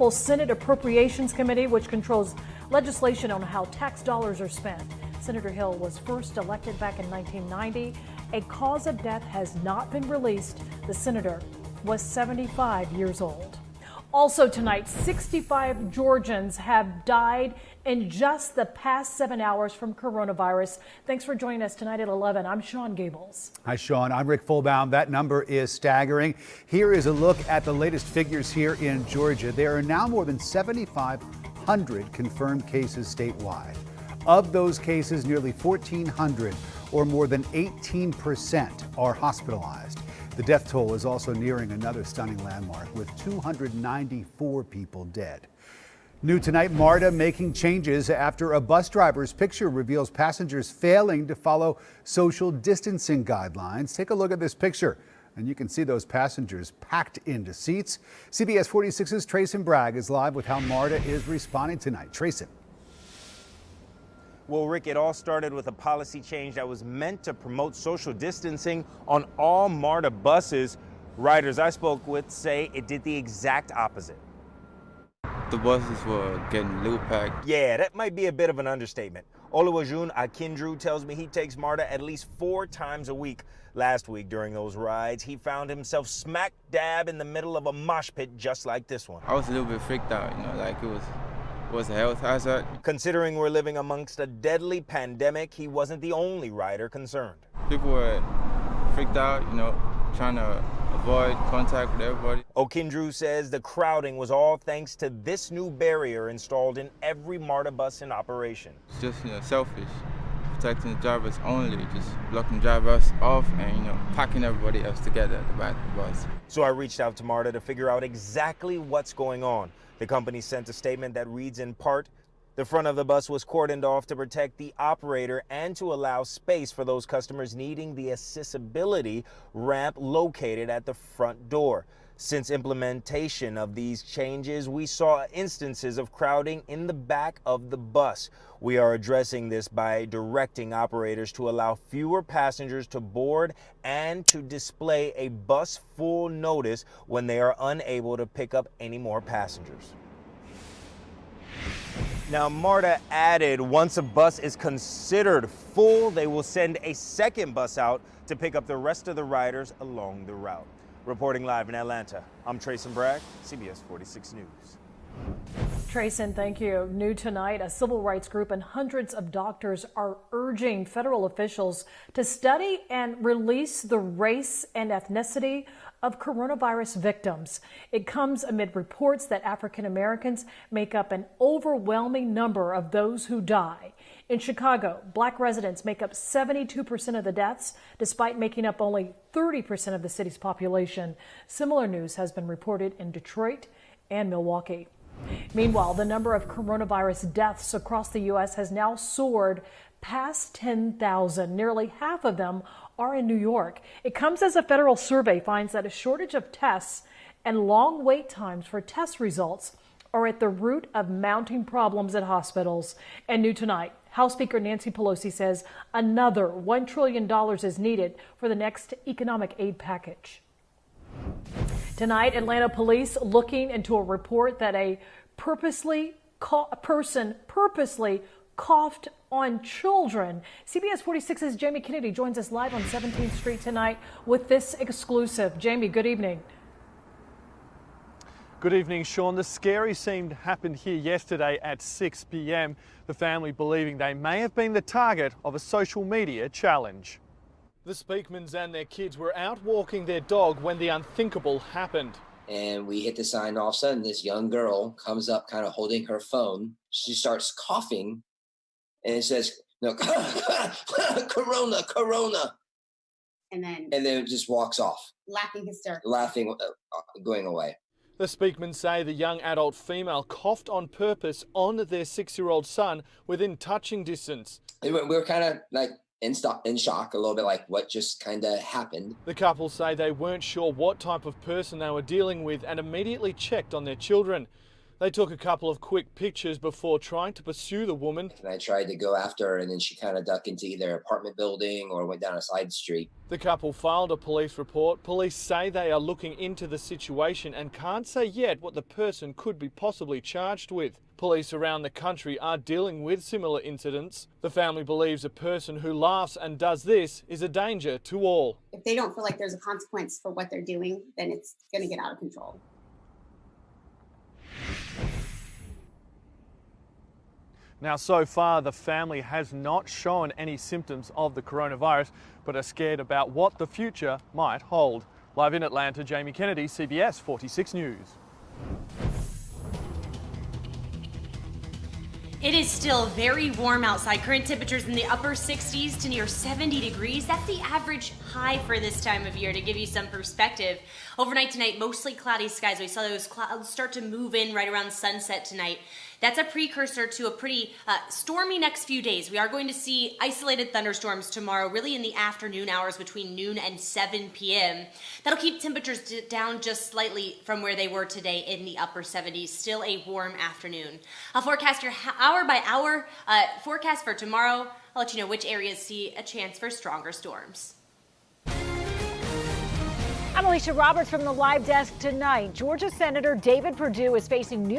powerful Senate Appropriations Committee, which controls legislation on how tax dollars are spent. Senator Hill was first elected back in 1990. A cause of death has not been released. The senator was 75 years old. Also tonight, 65 Georgians have died in just the past 7 hours from coronavirus. Thanks for joining us tonight at 11. I'm Sean Gables. Hi, Sean. I'm Rick Fulbaum. That number is staggering. Here is a look at the latest figures here in Georgia. There are now more than 7,500 confirmed cases statewide. Of those cases, nearly 1,400, or more than 18%, are hospitalized. The death toll is also nearing another stunning landmark, with 294 people dead. New tonight, MARTA making changes after a bus driver's picture reveals passengers failing to follow social distancing guidelines. Take a look at this picture, and you can see those passengers packed into seats. CBS 46's Trayson Bragg is live with how MARTA is responding tonight. Trayson. Well, Rick, it all started with a policy change that was meant to promote social distancing on all MARTA buses. Riders I spoke with say it did the exact opposite. The buses were getting a little packed. Yeah, that might be a bit of an understatement. Oluwajun Akindru tells me he takes MARTA at least 4 times a week. Last week during those rides, he found himself smack dab in the middle of a mosh pit just like this one. I was a little bit freaked out, like it was a health hazard. Considering we're living amongst a deadly pandemic, he wasn't the only rider concerned. People were freaked out, trying to avoid contact with everybody. Okindru says the crowding was all thanks to this new barrier installed in every MARTA bus in operation. It's just, selfish. Protecting the drivers only, just blocking drivers off and, packing everybody else together at the back of the bus. So I reached out to MARTA to figure out exactly what's going on. The company sent a statement that reads in part, the front of the bus was cordoned off to protect the operator and to allow space for those customers needing the accessibility ramp located at the front door. Since implementation of these changes, we saw instances of crowding in the back of the bus. We are addressing this by directing operators to allow fewer passengers to board and to display a bus full notice when they are unable to pick up any more passengers. Now, MARTA added once a bus is considered full, they will send a second bus out to pick up the rest of the riders along the route. Reporting live in Atlanta, I'm Trayson Bragg, CBS 46 News. Trayson, thank you. New tonight, a civil rights group and hundreds of doctors are urging federal officials to study and release the race and ethnicity of coronavirus victims. It comes amid reports that African Americans make up an overwhelming number of those who die. In Chicago, black residents make up 72% of the deaths, despite making up only 30% of the city's population. Similar news has been reported in Detroit and Milwaukee. Meanwhile, the number of coronavirus deaths across the U.S. has now soared past 10,000. Nearly half of them are in New York. It comes as a federal survey finds that a shortage of tests and long wait times for test results are at the root of mounting problems at hospitals. And new tonight, House Speaker Nancy Pelosi says another $1 trillion is needed for the next economic aid package. Tonight, Atlanta police looking into a report that a person purposely coughed on children. CBS 46's Jamie Kennedy joins us live on 17th Street tonight with this exclusive. Jamie, good evening. Good evening, Sean. The scary scene happened here yesterday at 6 p.m. The family believing they may have been the target of a social media challenge. The Speakmans and their kids were out walking their dog when the unthinkable happened. And we hit the sign, all of a sudden this young girl comes up kind of holding her phone. She starts coughing and it says, no, corona, corona. And then it just walks off. Laughing hysterically. Laughing, going away. The Speakmans say the young adult female coughed on purpose on their 6-year-old son within touching distance. We were kind of like in shock a little bit, like what just kind of happened. The couple say they weren't sure what type of person they were dealing with and immediately checked on their children. They took a couple of quick pictures before trying to pursue the woman. And I tried to go after her, and then she kind of ducked into either an apartment building or went down a side street. The couple filed a police report. Police say they are looking into the situation and can't say yet what the person could be possibly charged with. Police around the country are dealing with similar incidents. The family believes a person who laughs and does this is a danger to all. If they don't feel like there's a consequence for what they're doing, then it's going to get out of control. Now, so far, the family has not shown any symptoms of the coronavirus, but are scared about what the future might hold. Live in Atlanta, Jamie Kennedy, CBS 46 News. It is still very warm outside. Current temperatures in the upper 60s to near 70 degrees. That's the average high for this time of year, to give you some perspective. Overnight tonight, mostly cloudy skies. We saw those clouds start to move in right around sunset tonight. That's a precursor to a pretty stormy next few days. We are going to see isolated thunderstorms tomorrow, really in the afternoon hours between noon and 7 p.m. That'll keep temperatures down just slightly from where they were today in the upper 70s. Still a warm afternoon. I'll forecast your hour by hour forecast for tomorrow. I'll let you know which areas see a chance for stronger storms. I'm Alicia Roberts from the Live Desk tonight. Georgia Senator David Perdue is facing new